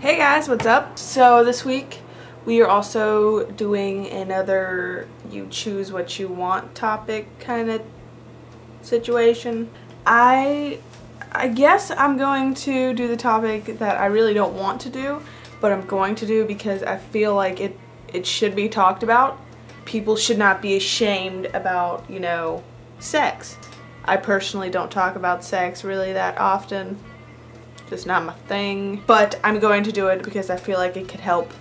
Hey guys, what's up? So this week we are also doing another you choose what you want topic kind of situation. I guess I'm going to do the topic that I really don't want to do, but I'm going to do because I feel like it should be talked about. People should not be ashamed about, you know, sex. I personally don't talk about sex really that often. Just not my thing, but I'm going to do it because I feel like it could help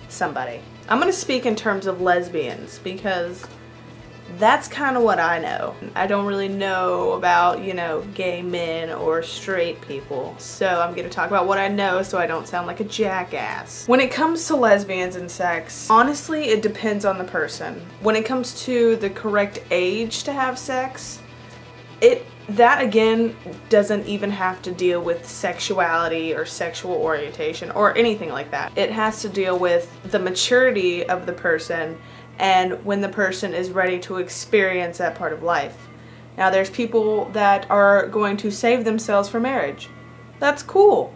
somebody. I'm going to speak in terms of lesbians because that's kind of what I know. I don't really know about, you know, gay men or straight people, so I'm going to talk about what I know so I don't sound like a jackass. When it comes to lesbians and sex, honestly, it depends on the person. When it comes to the correct age to have sex, that again doesn't even have to deal with sexuality or sexual orientation or anything like that. It has to deal with the maturity of the person and when the person is ready to experience that part of life. Now there's people that are going to save themselves for marriage. That's cool.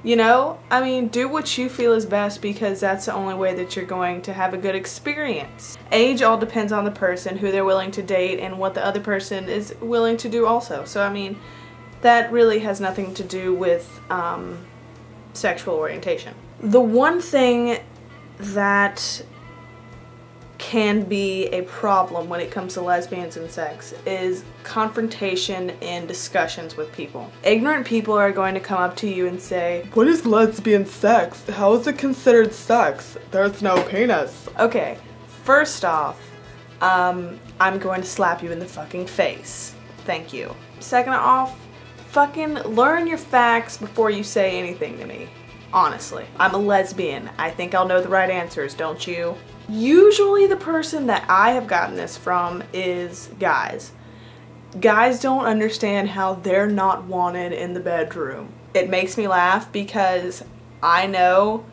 You know, I mean, do what you feel is best because that's the only way that you're going to have a good experience. Age all depends on the person, who they're willing to date, and what the other person is willing to do also. So, I mean, that really has nothing to do with sexual orientation. The one thing that can be a problem when it comes to lesbians and sex is confrontation and discussions with people. Ignorant people are going to come up to you and say, "What is lesbian sex? How is it considered sex? There's no penis." Okay, first off, I'm going to slap you in the fucking face. Thank you. Second off, fucking learn your facts before you say anything to me. Honestly, I'm a lesbian. I think I'll know the right answers, don't you? Usually the person that I have gotten this from is guys. Guys don't understand how they're not wanted in the bedroom. It makes me laugh because I know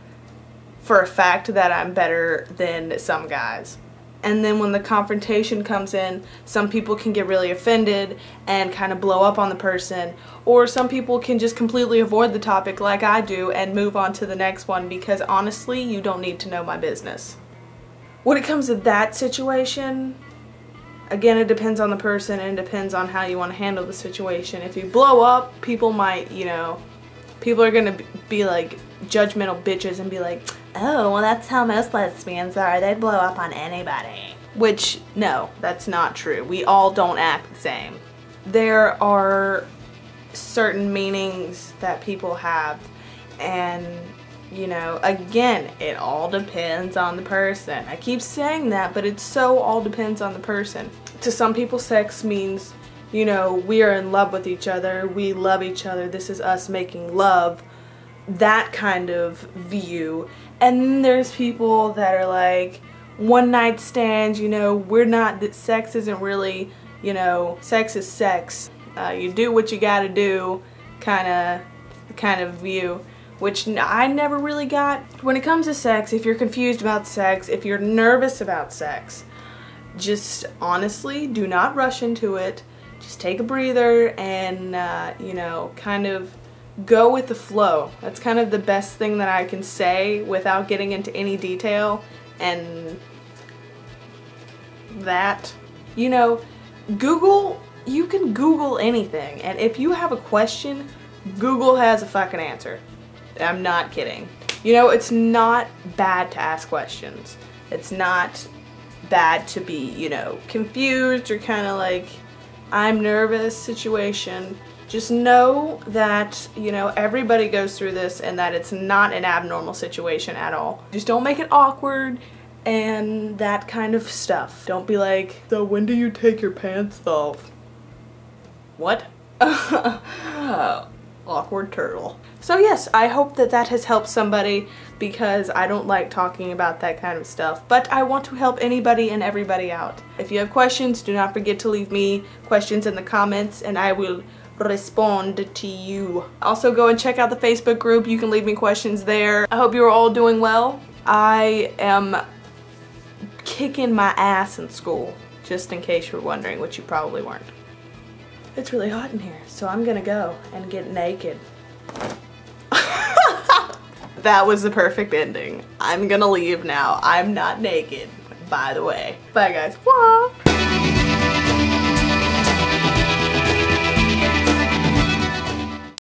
for a fact that I'm better than some guys. And then when the confrontation comes in, some people can get really offended and kind of blow up on the person, or some people can just completely avoid the topic like I do and move on to the next one because honestly, you don't need to know my business. When it comes to that situation, again, it depends on the person and it depends on how you want to handle the situation. If you blow up, people might, you know, people are going to be like judgmental bitches and be like, "Oh, well that's how most lesbians are. They blow up on anybody." Which, no, that's not true. We all don't act the same. There are certain meanings that people have, and you know, again, it all depends on the person. I keep saying that, but it so all depends on the person. To some people, sex means, you know, we are in love with each other, we love each other, this is us making love, that kind of view. And then there's people that are like, one night stands, you know, that sex isn't really, you know, sex is sex. You do what you gotta do, kind of view. Which I never really got. When it comes to sex, if you're confused about sex, if you're nervous about sex, just honestly do not rush into it. Just take a breather and, you know, kind of go with the flow. That's kind of the best thing that I can say without getting into any detail. And that, you know, you can Google anything. And if you have a question, Google has a fucking answer. I'm not kidding. You know, it's not bad to ask questions. It's not bad to be, you know, confused or kind of like, I'm nervous situation. Just know that, you know, everybody goes through this and that it's not an abnormal situation at all. Just don't make it awkward and that kind of stuff. Don't be like, "So when do you take your pants off?" What? Awkward turtle. So yes, I hope that that has helped somebody because I don't like talking about that kind of stuff, but I want to help anybody and everybody out. If you have questions, do not forget to leave me questions in the comments and I will respond to you. Also go and check out the Facebook group. You can leave me questions there. I hope you are all doing well. I am kicking my ass in school, just in case you're wondering, which you probably weren't. It's really hot in here, so I'm gonna go and get naked. That was the perfect ending. I'm gonna leave now. I'm not naked, by the way. Bye guys. Wah!